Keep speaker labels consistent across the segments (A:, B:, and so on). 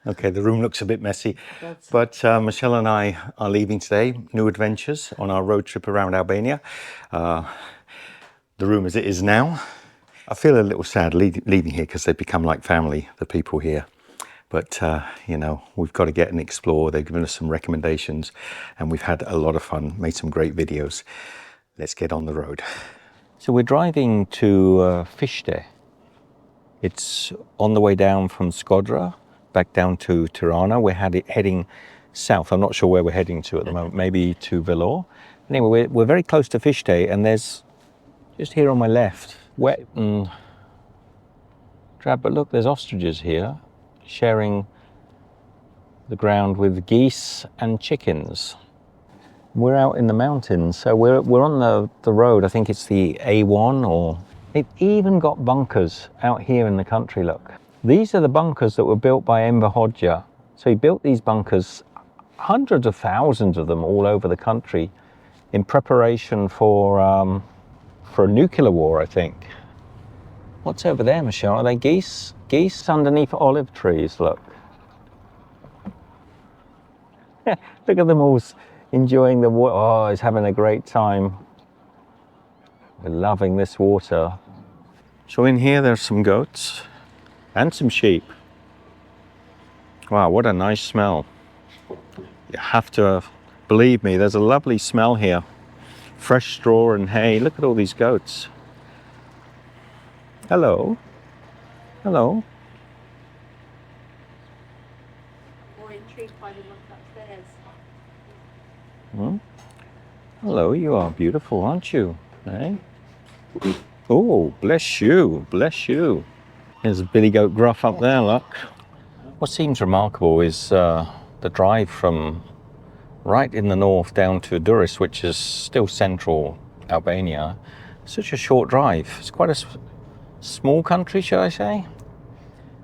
A: Okay, the room looks a bit messy, but Michelle and I are leaving today, new adventures on our road trip around Albania. The room as it is now. I feel a little sad leaving here because they've become like family, the people here. But, you know, we've got to get and explore. They've given us some recommendations and we've had a lot of fun, made some great videos. Let's get on the road. So we're driving to Fishte. It's on the way down from Skodra, back down to Tirana. We're heading south. I'm not sure where we're heading to at the moment, maybe to Vellore. Anyway, we're very close to Fishte, and there's, just here on my left, wet and drab, but look, there's ostriches here, sharing the ground with geese and chickens. We're out in the mountains, so we're on the road. I think it's the A1, or they've even got bunkers out here in the country, look. These are the bunkers that were built by Enver Hoxha. So he built these bunkers, hundreds of thousands of them all over the country, in preparation for a nuclear war, I think. What's over there, Michelle? Are they geese? Geese underneath olive trees, look. Look at them all enjoying the water. Oh, he's having a great time. We're loving this water. So in here there's some goats and some sheep. Wow, what a nice smell. You have to believe me, there's a lovely smell here. Fresh straw and hay. Look at all these goats. Hello. Hello.
B: More intrigued by the look upstairs.
A: Hmm? Hello, you are beautiful, aren't you? Eh? Oh, bless you, bless you. There's a billy goat gruff up there, look. What seems remarkable is the drive from right in the north down to Durres, which is still central Albania. Such a short drive. It's quite a small country, should I say?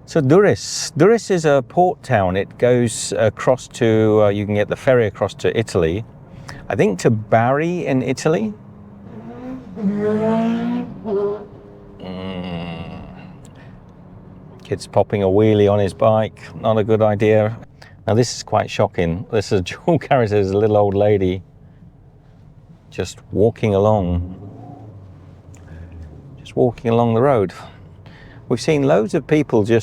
A: So Durres is a port town. It goes across to, you can get the ferry across to Italy. I think to Bari in Italy. Kid's popping a wheelie on his bike, not a good idea. Now this is quite shocking. This is a dual carriage, there's a little old lady just walking along the road. We've seen loads of people there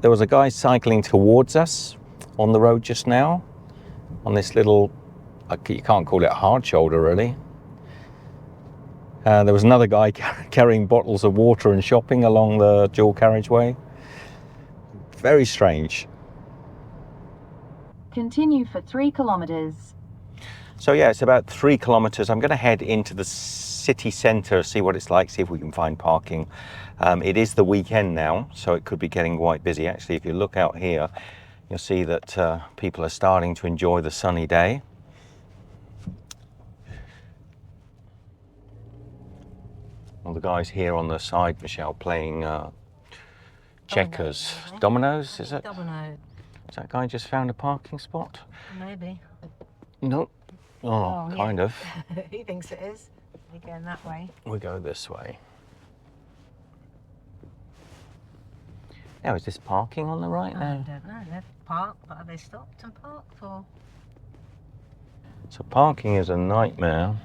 A: was a guy cycling towards us on the road just now, on this little, you can't call it a hard shoulder really. There was another guy carrying bottles of water and shopping along the dual carriageway. Very strange.
B: Continue for 3 kilometers.
A: So yeah, it's about 3 kilometers. I'm going to head into the city center, see what it's like, see if we can find parking. It is the weekend now, so it could be getting quite busy. Actually, if you look out here, you'll see that people are starting to enjoy the sunny day. Well, the guys here on the side, Michelle, playing checkers. Dominoes, is it?
B: Domino.
A: Has that guy just found a parking spot?
B: Maybe.
A: No. Oh, kind of.
B: He thinks it is. We're going that way.
A: We go this way. Now, is this parking on the right now?
B: I don't know. They've parked, but have they stopped and parked or?
A: So parking is a nightmare,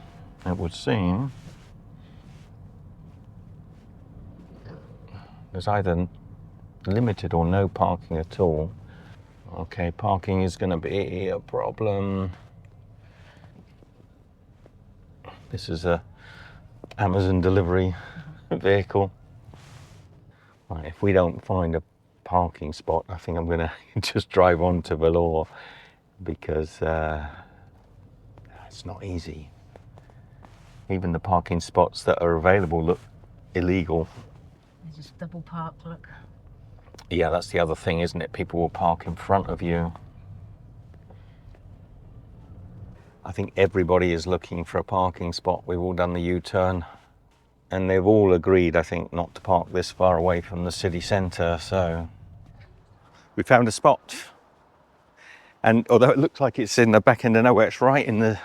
A: it would seem. There's either limited or no parking at all. Okay, parking is going to be a problem. This is a Amazon delivery vehicle. Right, if we don't find a parking spot, I think I'm going to just drive on to Vellore, because it's not easy. Even the parking spots that are available look illegal.
B: They just double park, look.
A: Yeah, that's the other thing, isn't it? People will park in front of you. I think everybody is looking for a parking spot. We've all done the U-turn, and they've all agreed, I think, not to park this far away from the city centre. So we found a spot, and although it looks like it's in the back end of nowhere, it's right in the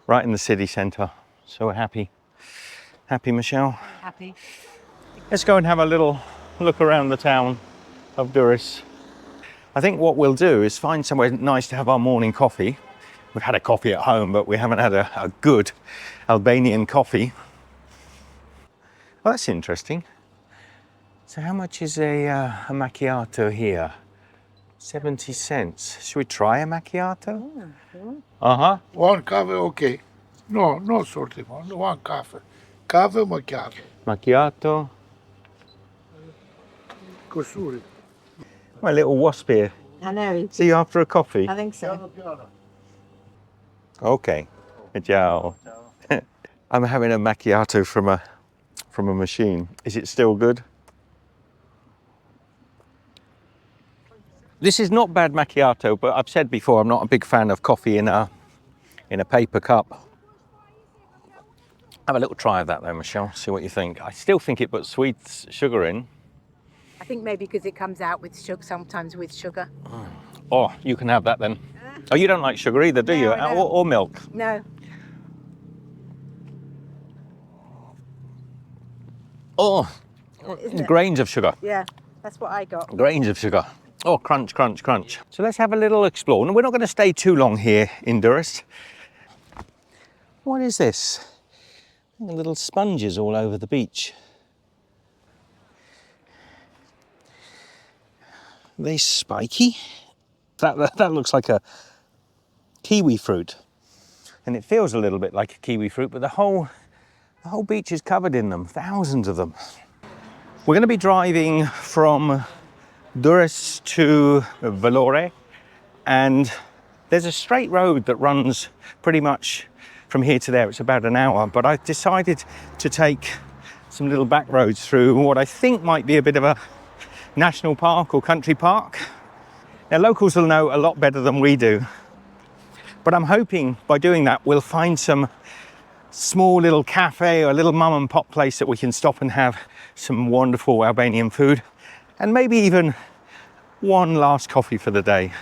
A: right in the city centre. So we're happy. Happy, Michelle?
B: Happy.
A: Let's go and have a little look around the town of Durres. I think what we'll do is find somewhere nice to have our morning coffee. We've had a coffee at home, but we haven't had a good Albanian coffee. Well, that's interesting. So how much is a macchiato here? 70 cents. Should we try a macchiato? Uh-huh.
C: One coffee, okay. No, no sorted one. One coffee. Coffee macchiato.
A: Macchiato.
C: Cosuri.
A: My little wasp here.
B: I know.
A: See you after a coffee?
B: I think so.
C: Piano, piano.
A: Okay. Ciao. I'm having a macchiato from a machine. Is it still good? This is not bad macchiato, but I've said before I'm not a big fan of coffee in a paper cup. Have a little try of that though, Michelle. See what you think. I still think it puts sweet sugar in.
B: I think maybe because it comes out with sugar, sometimes with sugar.
A: Oh, you can have that then. Oh, you don't like sugar either, do you?
B: No, I don't.
A: Or milk?
B: No.
A: Oh,
B: Isn't it?
A: grains of sugar.
B: Yeah, that's what I got.
A: Grains of sugar. Oh, crunch, crunch, crunch. So let's have a little explore. And we're not going to stay too long here in Durres. What is this? Little sponges all over the beach. Are they spiky? That looks like a kiwi fruit. And it feels a little bit like a kiwi fruit, but the whole beach is covered in them, thousands of them. We're going to be driving from Durres to Vellore, and there's a straight road that runs pretty much from here to there. It's about an hour, but I've decided to take some little back roads through what I think might be a bit of a national park or country park. Now, locals will know a lot better than we do, but I'm hoping by doing that we'll find some small little cafe or a little mum and pop place that we can stop and have some wonderful Albanian food, and maybe even one last coffee for the day.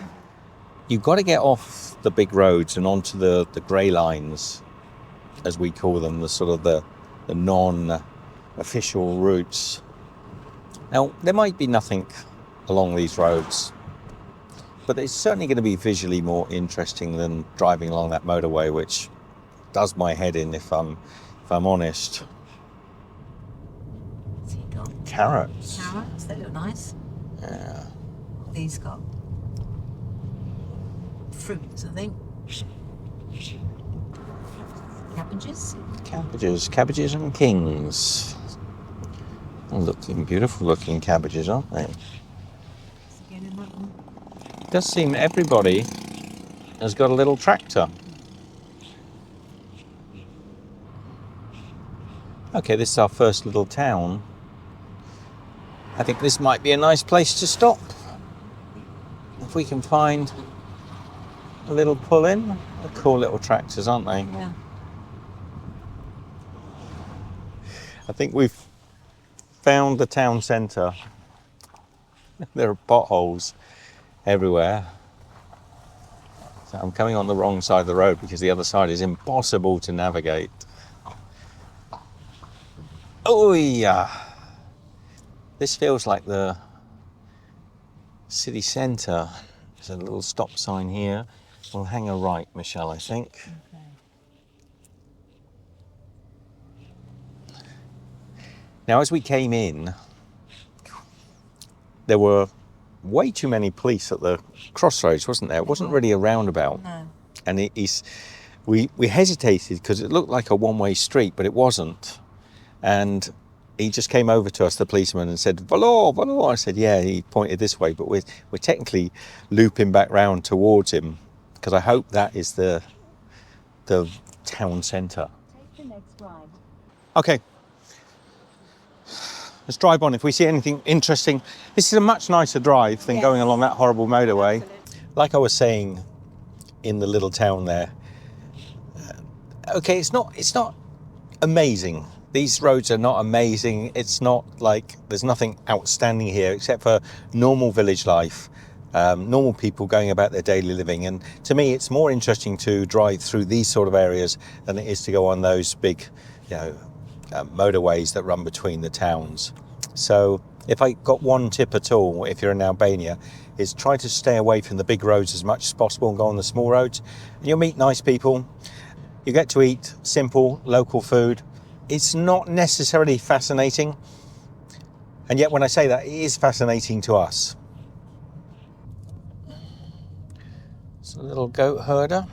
A: You've got to get off the big roads and onto the grey lines, as we call them, the sort of the non-official routes. Now, there might be nothing along these roads, but it's certainly going to be visually more interesting than driving along that motorway, which does my head in if I'm honest.
B: So you got
A: Carrots.
B: carrots, they look nice.
A: Yeah.
B: These got fruits, I think. Cabbages.
A: Cabbages and kings. Looking beautiful looking cabbages, aren't they? It does seem everybody has got a little tractor. Okay, this is our first little town. I think this might be a nice place to stop. If we can find a little pull-in. They're cool little tractors, aren't they?
B: Yeah.
A: I think we've found the town centre. There are potholes everywhere. So I'm coming on the wrong side of the road because the other side is impossible to navigate. Oh yeah. This feels like the city centre. There's a little stop sign here. We'll hang a right, Michelle, I think.
B: Okay.
A: Now, as we came in, there were way too many police at the crossroads, wasn't there? It wasn't really a roundabout.
B: No.
A: And we hesitated because it looked like a one-way street, but it wasn't. And he just came over to us, the policeman, and said, "Valor, valor." I said, yeah, he pointed this way, but we're technically looping back round towards him because I hope that is the town centre.
B: Take the next ride.
A: Okay. Let's drive on if we see anything interesting. This is a much nicer drive than
B: Yes.
A: going along that horrible motorway.
B: Absolutely.
A: Like I was saying in the little town there, okay, it's not amazing. These roads are not amazing. It's not like there's nothing outstanding here except for normal village life, normal people going about their daily living. And to me, it's more interesting to drive through these sort of areas than it is to go on those big, motorways that run between the towns. So If I got one tip at all, if you're in Albania, is try to stay away from the big roads as much as possible and go on the small roads. And you'll meet nice people. You get to eat simple, local food. It's not necessarily fascinating. And yet when I say that, it is fascinating to us. It's a little goat herder.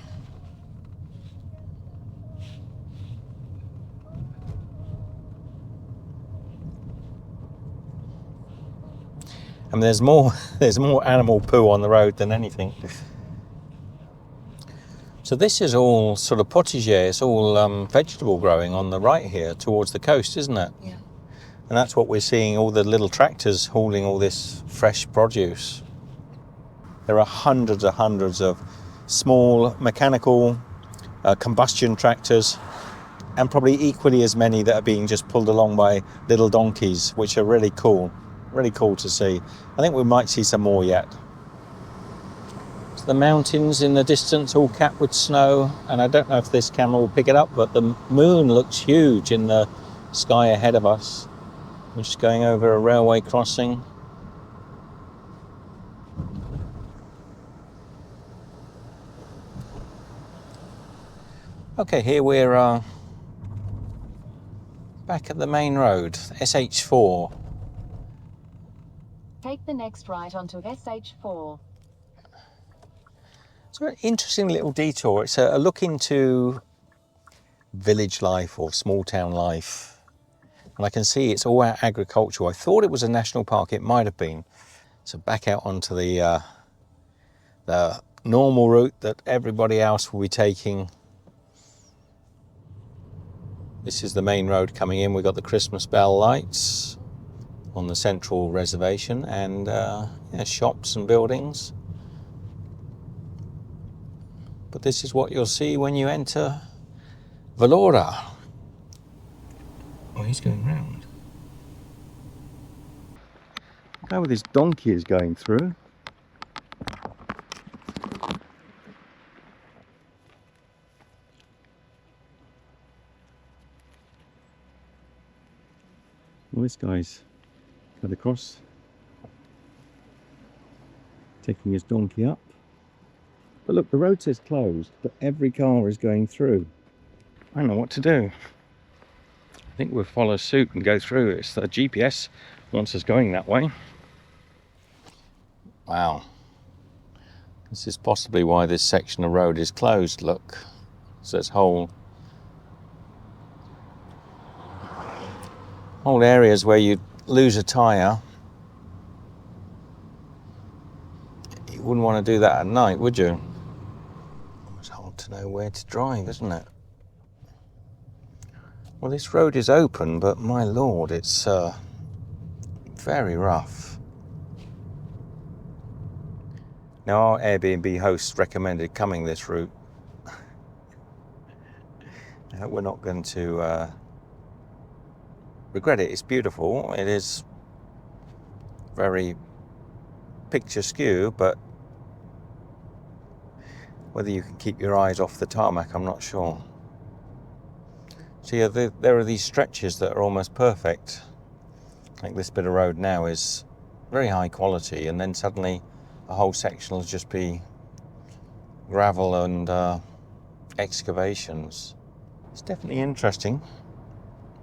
A: And there's more animal poo on the road than anything. So this is all sort of potager, it's all vegetable growing on the right here towards the coast, isn't it?
B: Yeah.
A: And that's what we're seeing, all the little tractors hauling all this fresh produce. There are hundreds of small mechanical combustion tractors, and probably equally as many that are being just pulled along by little donkeys, which are really cool to see. I think we might see some more yet. So the mountains in the distance all capped with snow, and I don't know if this camera will pick it up, but the moon looks huge in the sky ahead of us. We're just going over a railway crossing. Okay, here we're back at the main road, SH4.
D: Take the next right onto SH4.
A: It's an interesting little detour. It's a look into village life or small town life. And I can see it's all agricultural. I thought it was a national park, it might have been. So back out onto the normal route that everybody else will be taking. This is the main road coming in. We've got the Christmas bell lights on the central reservation, and yeah, shops and buildings. But this is what you'll see when you enter Vlora. Oh, he's going round. The guy with his donkey is going through. Well, this guy's got across, taking his donkey up. But look, the road says closed, but every car is going through. I don't know what to do. I think we'll follow suit and go through. It's the GPS wants us going that way. Wow. This is possibly why this section of road is closed, look. So it's whole areas where you lose a tyre. You wouldn't want to do that at night, would you? It's hard to know where to drive, isn't it? Well, this road is open, but my lord, it's very rough. Now, our Airbnb host recommended coming this route. We're not going to regret it. It's beautiful. It is very picturesque, but whether you can keep your eyes off the tarmac, I'm not sure. So yeah, there are these stretches that are almost perfect. Like this bit of road now is very high quality, and then suddenly a whole section will just be gravel and excavations. It's definitely interesting.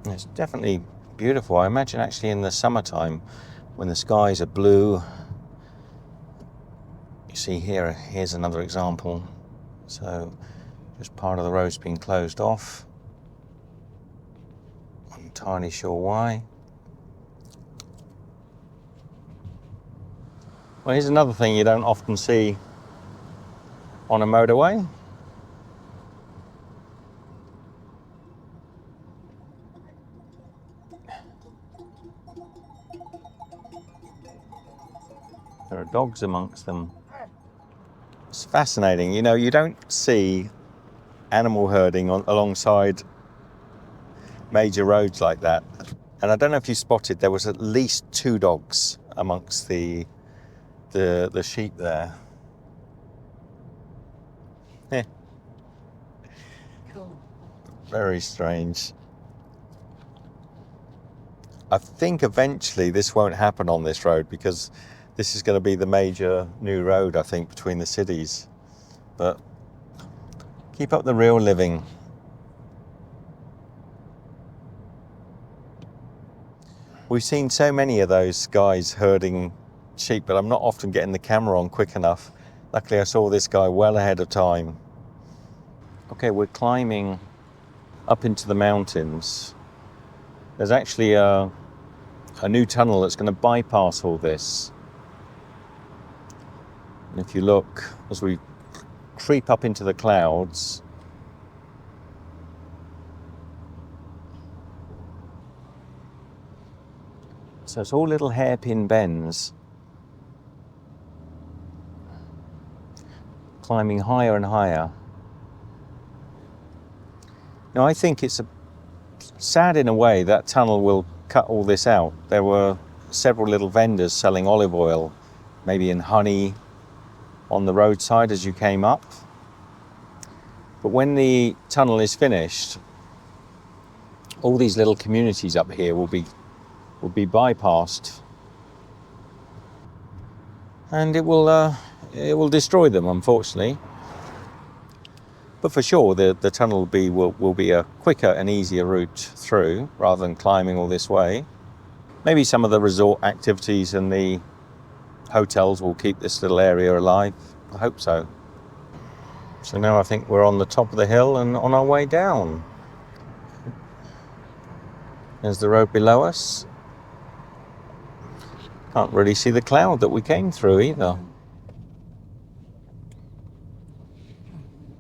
A: It's definitely beautiful. I imagine actually in the summertime when the skies are blue. You see here's another example. So just part of the road's been closed off. I'm not entirely sure why. Well, here's another thing you don't often see on a motorway. There are dogs amongst them. It's fascinating. You know, you don't see animal herding alongside major roads like that. And I don't know if you spotted, there was at least 2 dogs amongst the sheep there. Yeah.
B: Cool.
A: Very strange. I think eventually this won't happen on this road because this is going to be the major new road, I think, between the cities. But keep up the real living. We've seen so many of those guys herding sheep, but I'm not often getting the camera on quick enough. Luckily, I saw this guy well ahead of time. Okay, we're climbing up into the mountains. There's actually a new tunnel that's going to bypass all this. And if you look, as we creep up into the clouds, so it's all little hairpin bends, climbing higher and higher. Now, I think it's sad in a way that tunnel will cut all this out. There were several little vendors selling olive oil, maybe in honey, on the roadside as you came up. But when the tunnel is finished, all these little communities up here will be bypassed, and it will destroy them, unfortunately. But for sure, the tunnel will be a quicker and easier route through rather than climbing all this way. Maybe some of the resort activities and the hotels will keep this little area alive. I hope so. So now I think we're on the top of the hill and on our way down. There's the road below us. Can't really see the cloud that we came through either.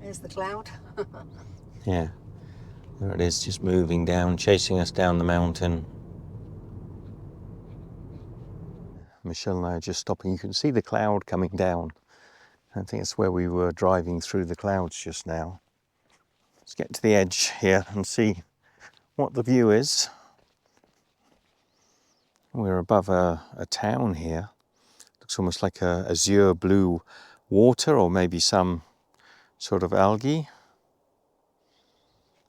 B: There's the cloud.
A: Yeah, there it is, just moving down, chasing us down the mountain. Michelle and I are just stopping. You can see the cloud coming down. I think it's where we were driving through the clouds just now. Let's get to the edge here and see what the view is. We're above a town here. Looks almost like a azure blue water, or maybe some sort of algae.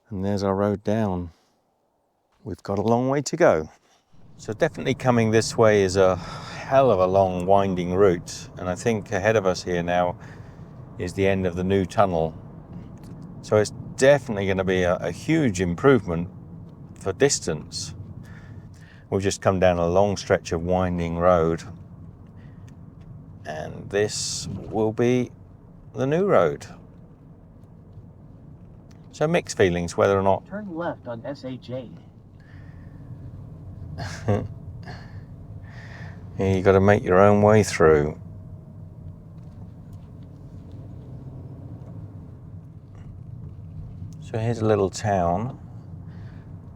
A: And there's our road down. We've got a long way to go. So definitely coming this way is a hell of a long winding route, and I think ahead of us here now is the end of the new tunnel. So it's definitely going to be a huge improvement for distance. We've just come down a long stretch of winding road, and this will be the new road. So mixed feelings whether or not.
E: Turn left on SH8.
A: Yeah, you got to make your own way through. So here's a little town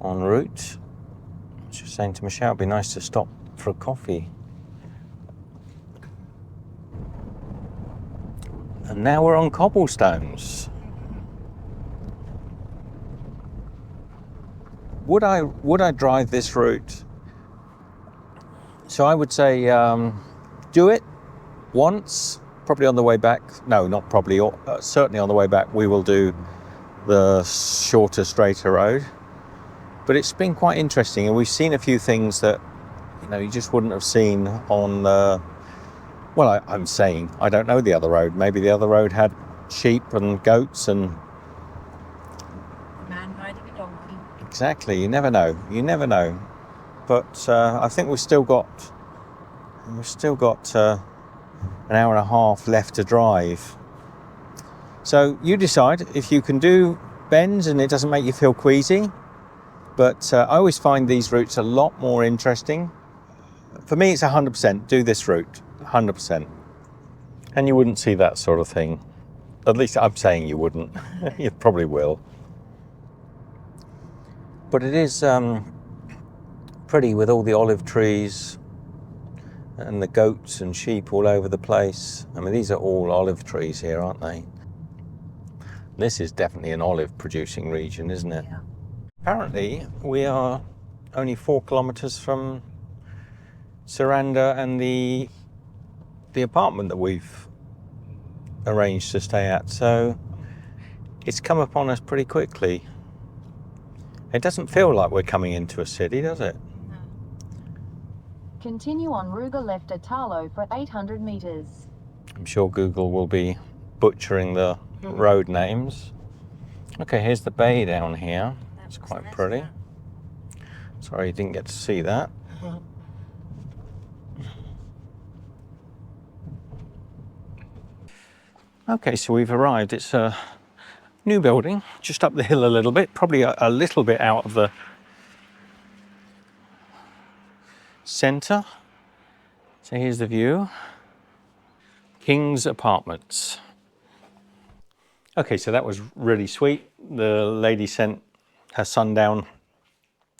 A: en route. I was just saying to Michelle, it'd be nice to stop for a coffee. And now we're on cobblestones. Would I drive this route? So I would say do it once, probably on the way back. No, not probably, certainly on the way back we will do the shorter, straighter road. But it's been quite interesting, and we've seen a few things that you just wouldn't have seen on well, I'm saying I don't know the other road. Maybe the other road had sheep and goats and
B: Man riding a donkey.
A: exactly. You never know. But I think we've still got an hour and a half left to drive. So you decide if you can do bends and it doesn't make you feel queasy. But I always find these routes a lot more interesting. For me, it's 100%. Do this route, 100%. And you wouldn't see that sort of thing. At least I'm saying you wouldn't. You probably will. But it is pretty with all the olive trees and the goats and sheep all over the place. I mean, these are all olive trees here, aren't they? This is definitely an olive producing region, isn't it?
B: Yeah.
A: Apparently, we are only 4 kilometers from Saranda and the apartment that we've arranged to stay at. So it's come upon us pretty quickly. It doesn't feel like we're coming into a city, does it?
B: No.
D: Continue on Ruga left at Talo for 800 meters.
A: I'm sure Google will be butchering the road names. Okay, here's the bay down here. It's quite pretty. Sorry you didn't get to see that. Okay, so we've arrived. It's a new building, just up the hill a little bit, probably a little bit out of the centre. So here's the view. King's Apartments. Okay, so that was really sweet. The lady sent her son down,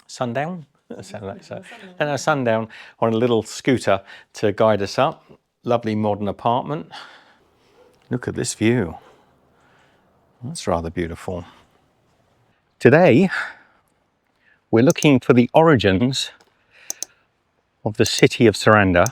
A: sundown? Sound like so. And her son down on a little scooter to guide us up. Lovely modern apartment. Look at this view. That's rather beautiful. Today, we're looking for the origins of the city of Saranda